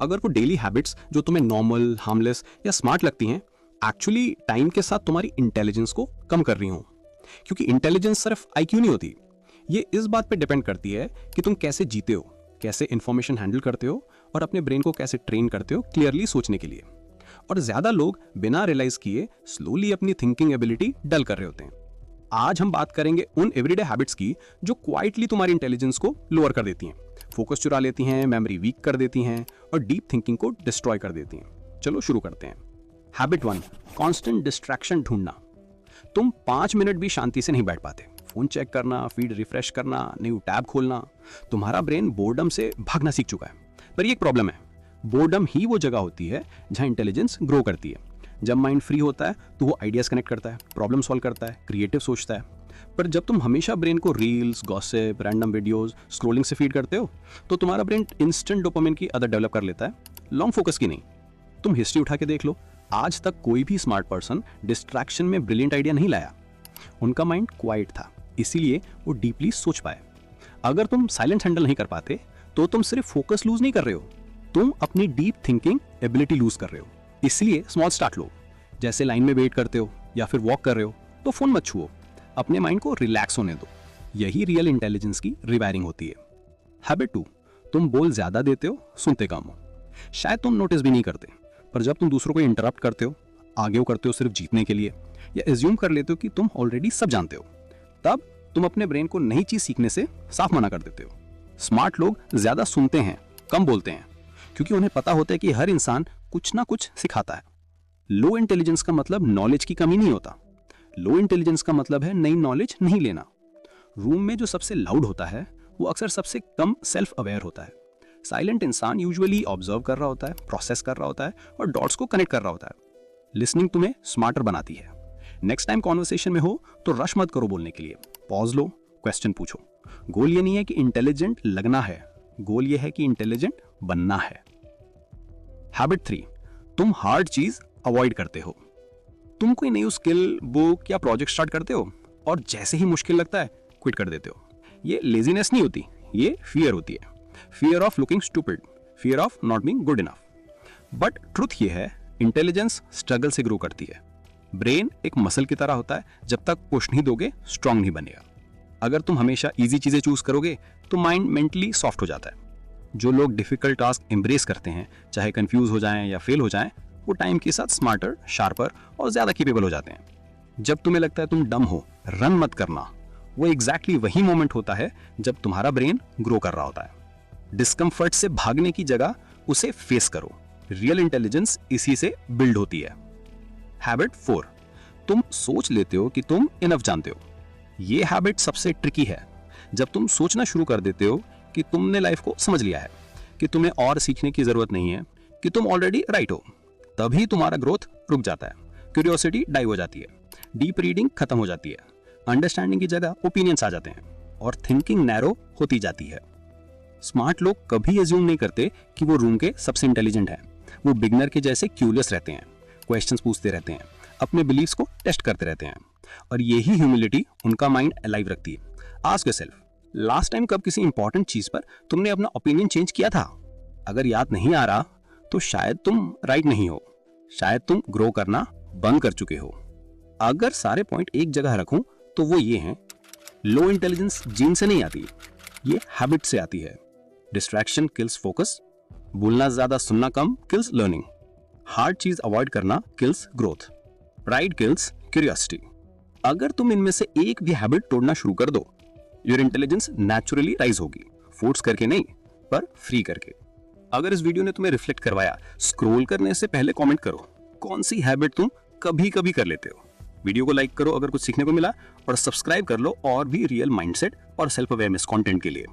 अगर वो daily habits जो तुम्हें नॉर्मल, हार्मलेस या स्मार्ट लगती हैं, एक्चुअली टाइम के साथ तुम्हारी इंटेलिजेंस को कम कर रही हो। क्योंकि इंटेलिजेंस सिर्फ आईक्यू नहीं होती, ये इस बात पे डिपेंड करती है कि तुम कैसे जीते हो, कैसे इंफॉर्मेशन हैंडल करते हो और अपने ब्रेन को कैसे ट्रेन करते हो क्लियरली सोचने के लिए। और ज्यादा लोग बिना रियलाइज किए स्लोली अपनी थिंकिंग एबिलिटी डल कर रहे होते हैं। आज हम बात करेंगे उन एवरीडे हैबिट्स की जो क्वाइटली तुम्हारी इंटेलिजेंस को लोअर कर देती हैं, फोकस चुरा लेती हैं, मेमोरी वीक कर देती हैं और डीप थिंकिंग को डिस्ट्रॉय कर देती हैं। चलो शुरू करते हैं। हैबिट 1, कांस्टेंट डिस्ट्रैक्शन ढूंढना। तुम 5 मिनट भी शांति से नहीं बैठ पाते। फोन चेक करना, फीड रिफ्रेश करना, न्यू टैब खोलना। तुम्हारा ब्रेन बोर्डम से भागना सीख चुका है। पर ये एक प्रॉब्लम है, बोर्डम ही वो जगह होती है जहां इंटेलिजेंस ग्रो करती है। जब माइंड फ्री होता है तो वो आइडियाज कनेक्ट करता है, प्रॉब्लम सॉल्व करता है, क्रिएटिव सोचता है। पर जब तुम हमेशा ब्रेन को reels, gossip, random videos, scrolling से फीड करते हो तो तुम्हारा ब्रेन इंस्टेंट डोपामिन की आदत डेवलप कर लेता है, लॉन्ग फोकस की नहीं। तुम हिस्ट्री उठा के देख लो, आज तक कोई भी स्मार्ट पर्सन डिस्ट्रैक्शन में ब्रिलियंट आइडिया नहीं लाया। उनका माइंड क्वाइट था, इसीलिए वो डीपली सोच पाए। अगर तुम साइलेंस हैंडल नहीं कर पाते तो तुम सिर्फ फोकस लूज नहीं कर रहे हो, तुम अपनी डीप थिंकिंग एबिलिटी लूज कर रहे हो। इसलिए स्मॉल स्टार्ट लो। जैसे लाइन में वेट करते हो या फिर वॉक कर रहे हो तो फोन मत छुओ, अपने माइंड को रिलैक्स होने दो। यही रियल इंटेलिजेंस की रिवायरिंग होती है। हैबिट 2, तुम बोल ज्यादा देते हो, सुनते कम हो। शायद तुम नोटिस भी नहीं करते, पर जब तुम दूसरों को इंटरप्ट करते हो, आगे करते हो सिर्फ जीतने के लिए, या एज्यूम कर लेते हो कि तुम ऑलरेडी सब जानते हो, तब तुम अपने ब्रेन को नई चीज सीखने से साफ मना कर देते हो। स्मार्ट लोग ज्यादा सुनते हैं, कम बोलते हैं, क्योंकि उन्हें पता होता है कि हर इंसान कुछ ना कुछ सिखाता है। लो इंटेलिजेंस का मतलब नॉलेज की कमी नहीं होता, लो इंटेलिजेंस का मतलब है नई नॉलेज नहीं लेना। रूम में जो सबसे लाउड होता है वो अक्सर सबसे कम सेल्फ अवेयर होता है। साइलेंट इंसान यूजुअली ऑब्जर्व कर रहा होता है, प्रोसेस कर रहा होता है और डॉट्स को कनेक्ट कर रहा होता है। लिसनिंग तुम्हें स्मार्टर बनाती है। नेक्स्ट टाइम कॉन्वर्सेशन में हो तो रश मत करो बोलने के लिए, पॉज लो, क्वेश्चन पूछो। गोल ये नहीं है कि इंटेलिजेंट लगना है, गोल ये है कि इंटेलिजेंट बनना है। हैबिट 3, तुम हार्ड चीज अवॉइड करते हो। तुम कोई नई स्किल, बुक या प्रोजेक्ट स्टार्ट करते हो और जैसे ही मुश्किल लगता है क्विट कर देते हो। ये लेजीनेस नहीं होती, ये फियर होती है। Fear of looking stupid, fear of not being good enough. But truth ये है, इंटेलिजेंस स्ट्रगल से ग्रो करती है। ब्रेन एक मसल की तरह होता है, जब तक पुश नहीं दोगे स्ट्रांग नहीं बनेगा। अगर तुम हमेशा इजी चीजें चूज करोगे तो माइंड मेंटली सॉफ्ट हो जाता है। जो लोग डिफिकल्ट टास्क एम्ब्रेस करते हैं, चाहे कंफ्यूज हो जाएं या फेल हो जाएं, वो टाइम के साथ स्मार्टर, शार्पर और ज्यादा कैपेबल हो जाते हैं। जब तुम्हें लगता है तुम डम हो, रन मत करना। वो एग्जैक्टली वही मोमेंट होता है जब तुम्हारा ब्रेन ग्रो कर रहा होता है। डिस्कम्फर्ट से भागने की जगह उसे फेस करो। रियल इंटेलिजेंस इसी से बिल्ड होती है। हैबिट 4, तुम सोच लेते हो कि तुम इनफ जानते हो। ये हैबिट सबसे ट्रिकी है। जब तुम सोचना शुरू कर देते हो कि तुमने लाइफ को समझ लिया है, कि तुम्हें और सीखने की जरूरत नहीं है, कि तुम ऑलरेडी राइट हो, तभी तुम्हारा ग्रोथ रुक जाता है। क्यूरियोसिटी डाई हो जाती है, डीप रीडिंग खत्म हो जाती है, अंडरस्टैंडिंग की जगह ओपिनियंस आ जाते हैं और थिंकिंग नैरो होती जाती है। स्मार्ट लोग कभी एज्यूम नहीं करते कि वो रूम के सबसे इंटेलिजेंट हैं। वो बिगनर के जैसे क्यूरियस रहते हैं, क्वेश्चंस पूछते रहते हैं, अपने बिलीव्स को टेस्ट करते रहते हैं, और यही ह्यूमिलिटी उनका माइंड अलाइव रखती है। आस्क योरसेल्फ, लास्ट टाइम कब किसी इंपॉर्टेंट चीज पर तुमने अपना ओपिनियन चेंज किया था? अगर याद नहीं आ रहा तो शायद तुम राइट नहीं हो, शायद तुम ग्रो करना बंद कर चुके हो। अगर सारे पॉइंट एक जगह रखूं तो वो ये हैं, लो इंटेलिजेंस जीन से नहीं आती, ये हैबिट से आती है। डिस्ट्रैक्शन किल्स फोकस, बोलना ज्यादा सुनना कम किल्स लर्निंग, हार्ड चीज अवॉइड करना kills growth, pride kills curiosity. अगर तुम इनमें से एक भी हैबिट तोड़ना शुरू कर दो, योर इंटेलिजेंस नेचुरली राइज होगी, फोर्स करके नहीं पर फ्री करके। अगर इस वीडियो ने तुम्हें रिफ्लेक्ट करवाया, स्क्रॉल करने से पहले कमेंट करो कौन सी हैबिट तुम कभी कभी कर लेते हो। वीडियो को लाइक करो अगर कुछ सीखने को मिला, और सब्सक्राइब कर लो और भी रियल माइंडसेट और सेल्फ अवेयरनेस कंटेंट के लिए।